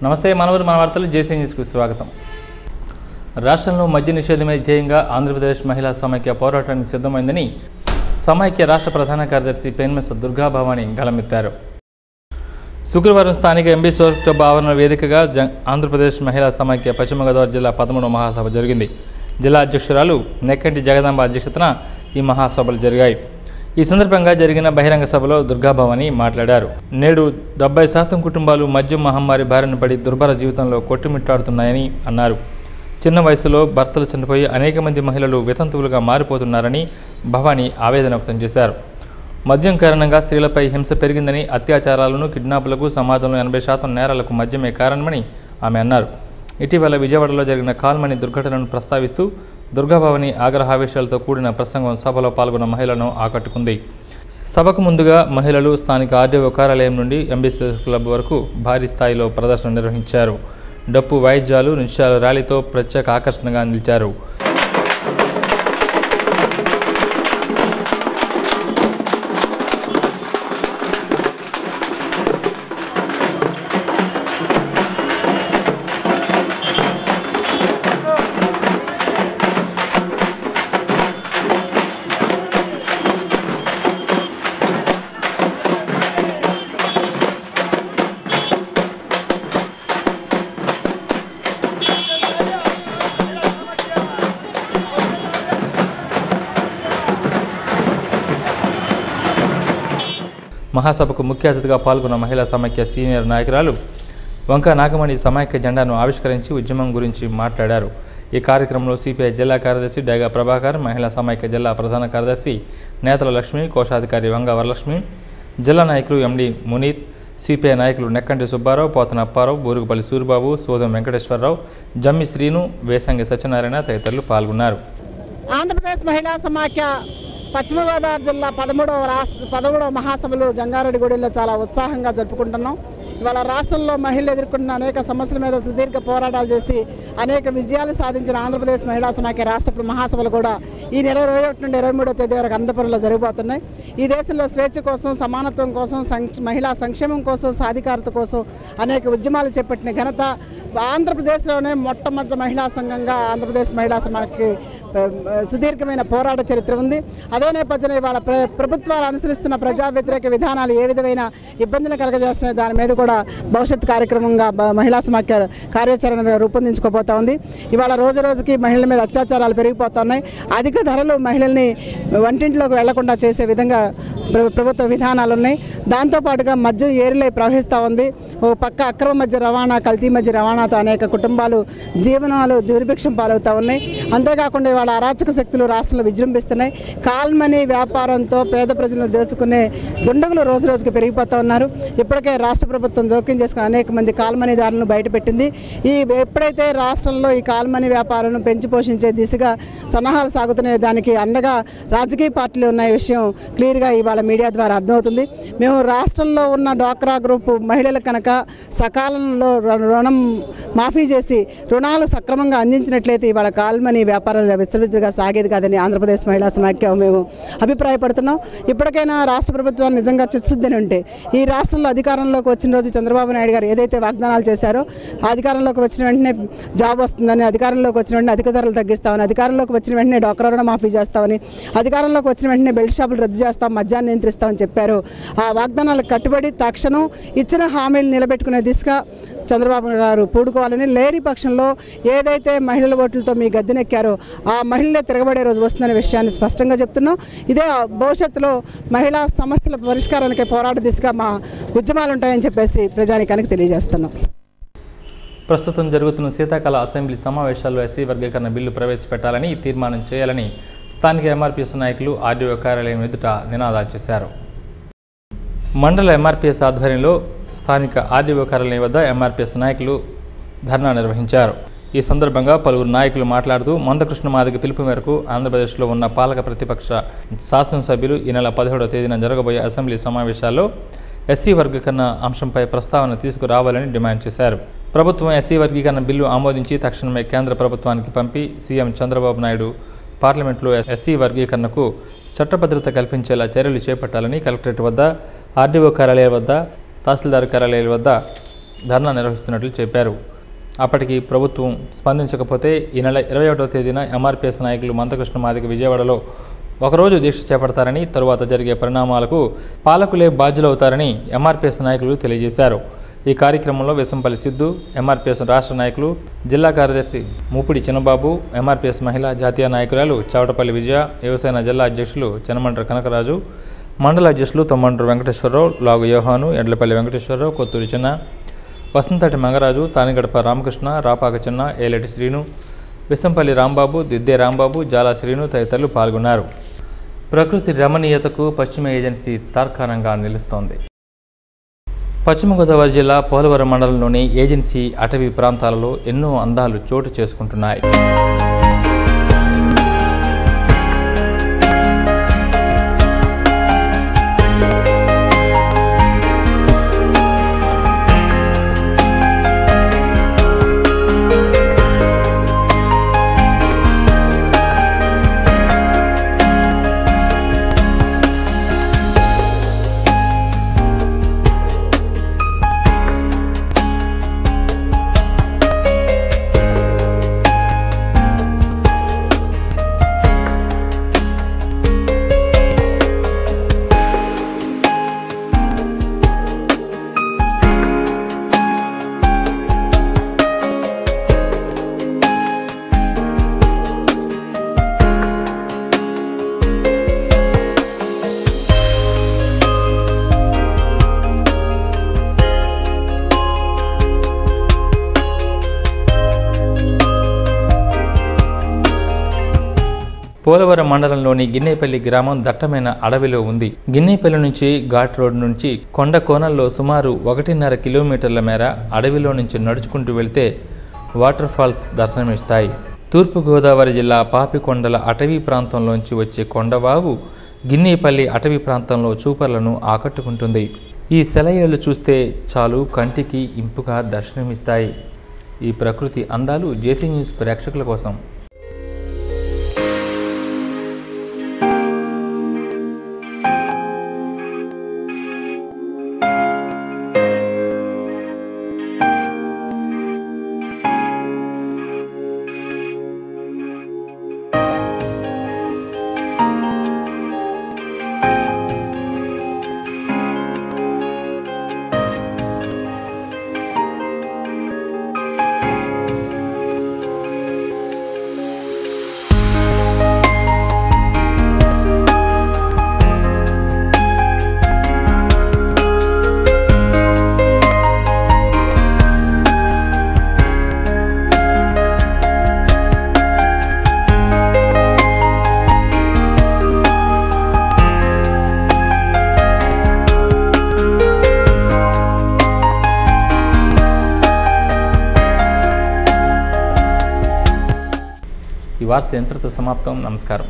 నమస్తే మనవరు మన వార్తలు జేసీ న్యూస్కు స్వాగతం. రాష్ట్రంలో మద్య నిషేధమే ధ్యేయంగా ఆంధ్రప్రదేశ్ మహిళా సమైక్య పోరాటానికి సిద్ధమైందని సమైక్య రాష్ట్ర ప్రధాన కార్యదర్శి పెన్మెస్ దుర్గా భవాని గళమెత్తారు. శుక్రవారం స్థానిక ఎంబీ స్పోర్ట్స్ క్లబ్ ఆవరణ వేదికగా ఆంధ్రప్రదేశ్ మహిళా సమైక్య పశ్చిమ గోదావరి జిల్లా 13వ మహాసభ జరిగింది. జిల్లా అధ్యక్షురాలు నెక్కంటి జగదాంబ అధ్యక్షతన ఈ మహాసభలు జరిగాయి. ఈ సందర్భంగా జరిగిన బహిరంగ సభలో దుర్గా భవాని మాట్లాడారు. నేడు 70% కుటుంబాలు మద్యం మహమ్మారి బారిన పడి దుర్భర జీవితంలో కొట్టుమిట్టాడుతున్నాయని అన్నారు. చిన్న వయసులో భర్తలు చనిపోయి అనేక మంది మహిళలు వితంతువులుగా మారిపోతున్నారని భవాని ఆవేదన వ్యక్తం చేశారు. మద్యం కారణంగా స్త్రీలపై హింస పెరిగిందని, అత్యాచారాలను, కిడ్నాపులకు సమాజంలో 80% నేరాలకు మద్యమే కారణమని ఆమె అన్నారు. ఇటీవల విజయవాడలో జరిగిన కాల్మని దుర్ఘటనను ప్రస్తావిస్తూ దుర్గాభవాని ఆగ్రహావేశాలతో కూడిన ప్రసంగం సభలో పాల్గొన్న మహిళలను ఆకట్టుకుంది. సభకు ముందుగా మహిళలు స్థానిక ఆర్డీఓ కార్యాలయం నుండి ఎంబీ క్లబ్ వరకు భారీ స్థాయిలో ప్రదర్శన నిర్వహించారు. డప్పు వాయిద్యాలు, నృత్యాల ర్యాలీతో ప్రత్యేక ఆకర్షణగా నిలిచారు. మహాసభకు ముఖ్య అతిథిగా పాల్గొన్న మహిళా సమైక్య సీనియర్ నాయకురాలు వంక నాగమణి సమైక్య జెండాను ఆవిష్కరించి ఉద్యమం గురించి మాట్లాడారు. ఈ కార్యక్రమంలో సిపిఐ జిల్లా కార్యదర్శి డేగా ప్రభాకర్, మహిళా సమైక్య జిల్లా ప్రధాన కార్యదర్శి నేతల లక్ష్మి, కోశాధికారి వంగ వరలక్ష్మి, జిల్లా నాయకులు ఎండి మునీర్, సిపిఐ నాయకులు నెక్కంటి సుబ్బారావు, పోతన అప్పారావు, బూరుగుపల్లి సూరిబాబు, సోదం వెంకటేశ్వరరావు, జమ్మి శ్రీను, వేసంగి సత్యనారాయణ తదితరులు పాల్గొన్నారు. ఆంధ్రప్రదేశ్ మహిళా సమాఖ్య పశ్చిమ గోదావరి జిల్లా 13వ మహాసభలు జంగారెడ్డిగూడెంలో చాలా ఉత్సాహంగా జరుపుకుంటున్నాం. ఇవాళ రాష్ట్రంలో మహిళలు ఎదుర్కొంటున్న అనేక సమస్యల మీద సుదీర్ఘ పోరాటాలు చేసి అనేక విజయాలు సాధించిన ఆంధ్రప్రదేశ్ మహిళా సమాఖ్య రాష్ట్ర మహాసభలు కూడా ఈ నెల 21 నుండి 23వ తేదీ వరకు అనంతపురంలో జరగబోతున్నాయి. ఈ దేశంలో స్వేచ్ఛ కోసం, సమానత్వం కోసం, మహిళా సంక్షేమం కోసం, సాధికారత కోసం అనేక ఉద్యమాలు చేపట్టిన ఘనత ఆంధ్రప్రదేశ్లోనే మొట్టమొదటి మహిళా సంఘంగా ఆంధ్రప్రదేశ్ మహిళా సమాఖ్యకి సుదీర్ఘమైన పోరాట చరిత్ర ఉంది. అదే నేపథ్యంలో ఇవాళ ప్రభుత్వాలు అనుసరిస్తున్న ప్రజా వ్యతిరేక విధానాలు ఏ విధమైన ఇబ్బందులు కలగజేస్తున్నాయి దాని మీద కూడా భవిష్యత్ కార్యక్రమంగా మహిళా సమాఖ్య కార్యాచరణ రూపొందించుకోబోతా ఉంది. ఇవాళ రోజు రోజుకి మహిళల మీద అత్యాచారాలు పెరిగిపోతున్నాయి. అధిక ధరలు మహిళల్ని వంటింట్లోకి వెళ్లకుండా చేసే విధంగా ప్రభుత్వ విధానాలు ఉన్నాయి. దాంతోపాటుగా మద్యం ఏరిలై ప్రవహిస్తూ ఉంది. ఓ పక్క అక్రమ మధ్య రవాణా, కల్తీ మధ్య రవాణాతో అనేక కుటుంబాలు జీవనాలు దుర్భిక్షం పాలవుతూ ఉన్నాయి. అంతేకాకుండా ఇవాళ అరాచక శక్తులు రాష్ట్రంలో విజృంభిస్తున్నాయి. కాల్మనీ వ్యాపారంతో పేద ప్రజలను దోచుకునే దుండగులు రోజు రోజుకి పెరిగిపోతూ ఉన్నారు. ఇప్పటికే రాష్ట్ర ప్రభుత్వం జోక్యం చేసుకుని అనేక మంది కాల్మనీదారులను బయటపెట్టింది. ఎప్పుడైతే రాష్ట్రంలో ఈ కాల్మనీ వ్యాపారాలను పెంచి పోషించే దిశగా సన్నాహాలు సాగుతున్నాయో దానికి అండగా రాజకీయ పార్టీలు ఉన్న విషయం క్లియర్గా ఇవాళ మీడియా ద్వారా అర్థమవుతుంది. మేము రాష్ట్రంలో ఉన్న డ్వాక్రా గ్రూప్ మహిళలకు కనుక సకాలంలో రుణం మాఫీ చేసి రుణాలు సక్రమంగా అందించినట్లయితే ఇవాళ కాల్మనీ వ్యాపారాలు విచ్చలవిచ్చలుగా సాగేది కాదని ఆంధ్రప్రదేశ్ మహిళా సమాఖ్య మేము అభిప్రాయపడుతున్నాం. ఇప్పటికైనా రాష్ట్ర ప్రభుత్వాన్ని నిజంగా చిత్తశుద్ధిని ఉంటే ఈ రాష్ట్రంలో అధికారంలోకి వచ్చిన రోజు చంద్రబాబు నాయుడు గారు ఏదైతే వాగ్దానాలు చేశారో అధికారంలోకి వచ్చిన వెంటనే జాబ్ వస్తుందని, అధికారంలోకి వచ్చిన వెంటనే అధిక ధరలు తగ్గిస్తామని, అధికారంలోకి వచ్చిన వెంటనే డ్వాక్రా రుణ మాఫీ చేస్తామని, అధికారంలోకి వచ్చిన వెంటనే బెల్ట్ షాపులు రద్దు చేస్తాం, మద్యాన్ని నియంత్రిస్తామని చెప్పారు. ఆ వాగ్దానాలకు కట్టుబడి తక్షణం ఇచ్చిన హామీలు నిలబెట్టుకునే దిశగా చంద్రబాబు గారు పూడుకోవాలని, లేని పక్షంలో ఏదైతే మహిళల ఓట్లతో మీ గద్దెనెక్కారో ఆ మహిళలే తిరగబడే రోజు వస్తుందనే విషయాన్ని స్పష్టంగా చెప్తున్నాం. ఇదే భవిష్యత్తులో మహిళా సమస్యల పరిష్కారానికి పోరాట దిశగా మా ఉద్యమాలు ఉంటాయని చెప్పేసి ప్రజానికానికి తెలియజేస్తున్నాం. ప్రస్తుతం జరుగుతున్న శీతాకాల అసెంబ్లీ సమావేశాల్లో ఎస్సీ వర్గీకరణ బిల్లు ప్రవేశపెట్టాలని తీర్మానం చేయాలని స్థానిక ఎంఆర్పీఎస్ నాయకులు ఆర్డీఓ కార్యాలయం ఎదుట నినాదాలు చేశారు. మండల ఎంఆర్పీఎస్ ఆధ్వర్యంలో స్థానిక ఆర్డీఓ కార్యాలయం వద్ద ఎంఆర్పీఎస్ నాయకులు ధర్నా నిర్వహించారు. ఈ సందర్భంగా పలువురు నాయకులు మాట్లాడుతూ మందకృష్ణ మాదిగ పిలుపు మేరకు ఆంధ్రప్రదేశ్లో ఉన్న పాలక ప్రతిపక్ష శాసనసభ్యులు ఈ నెల 17వ తేదీన జరగబోయే అసెంబ్లీ సమావేశాల్లో ఎస్సీ వర్గీకరణ అంశంపై ప్రస్తావన తీసుకురావాలని డిమాండ్ చేశారు. ప్రభుత్వం ఎస్సీ వర్గీకరణ బిల్లు ఆమోదించి తక్షణమే కేంద్ర ప్రభుత్వానికి పంపి సీఎం చంద్రబాబు నాయుడు పార్లమెంట్లో ఎస్సీ వర్గీకరణకు చట్టభద్రత కల్పించేలా చర్యలు చేపట్టాలని కలెక్టరేట్ వద్ద, ఆర్డీఓ కార్యాలయాల వద్ద, తహసీల్దార్ కార్యాలయాల వద్ద ధర్నా నిర్వహిస్తున్నట్లు చెప్పారు. అప్పటికి ప్రభుత్వం స్పందించకపోతే ఈ నెల 21వ తేదీన ఎంఆర్పీఎస్ నాయకులు మందకృష్ణ మాదిగ విజయవాడలో ఒకరోజు దీక్ష చేపడతారని, తరువాత జరిగే పరిణామాలకు పాలకులే బాధ్యులవుతారని ఎంఆర్పీఎస్ నాయకులు తెలియజేశారు. ఈ కార్యక్రమంలో విసంపల్లి సిద్ధు, ఎంఆర్పీఎస్ రాష్ట్ర నాయకులు, జిల్లా కార్యదర్శి మూపిడి చిన్నబాబు, ఎంఆర్పీఎస్ మహిళా జాతీయ నాయకురాలు చవటపల్లి విజయ, యువసేన జిల్లా అధ్యక్షులు చెనమండ్ర కనకరాజు, మండల అధ్యక్షులు తొమ్మండ్రు వెంకటేశ్వరరావు, లాగు యోహాను, ఎడ్లపల్లి వెంకటేశ్వరరావు, కొత్తూరి చిన్న, వసంతటి మంగరాజు, తానిగడప రామకృష్ణ, రాపాక చిన్న, ఏలటి శ్రీను, విసంపల్లి రాంబాబు, దిద్దే రాంబాబు, జాలా శ్రీను తదితరులు పాల్గొన్నారు. ప్రకృతి రమణీయతకు పశ్చిమ ఏజెన్సీ తార్కాణంగా నిలుస్తోంది. పశ్చిమ గోదావరి జిల్లా పోలవరం మండలంలోని ఏజెన్సీ అటవీ ప్రాంతాలలో ఎన్నో అందాలు చోటు చేసుకుంటున్నాయి. పోలవరం మండలంలోని గిన్నేపల్లి గ్రామం దట్టమైన అడవిలో ఉంది. గిన్నేపల్లి నుంచి ఘాట్ రోడ్ నుంచి కొండ కోణంలో సుమారు 1.5 కిలోమీటర్ల మేర అడవిలో నుంచి నడుచుకుంటూ వెళ్తే వాటర్ ఫాల్స్ దర్శనమిస్తాయి. తూర్పుగోదావరి జిల్లా పాపికొండల అటవీ ప్రాంతంలోంచి వచ్చే కొండవాగు గిన్నేపల్లి అటవీ ప్రాంతంలో చూపర్లను ఆకట్టుకుంటుంది. ఈ సెలయేళ్లు చూస్తే చాలు కంటికి ఇంపుగా దర్శనమిస్తాయి. ఈ ప్రకృతి అందాలు జేసీ న్యూస్ ప్రేక్షకుల కోసం. ఈ వార్త ఇంతటితో సమాప్తం. నమస్కారం.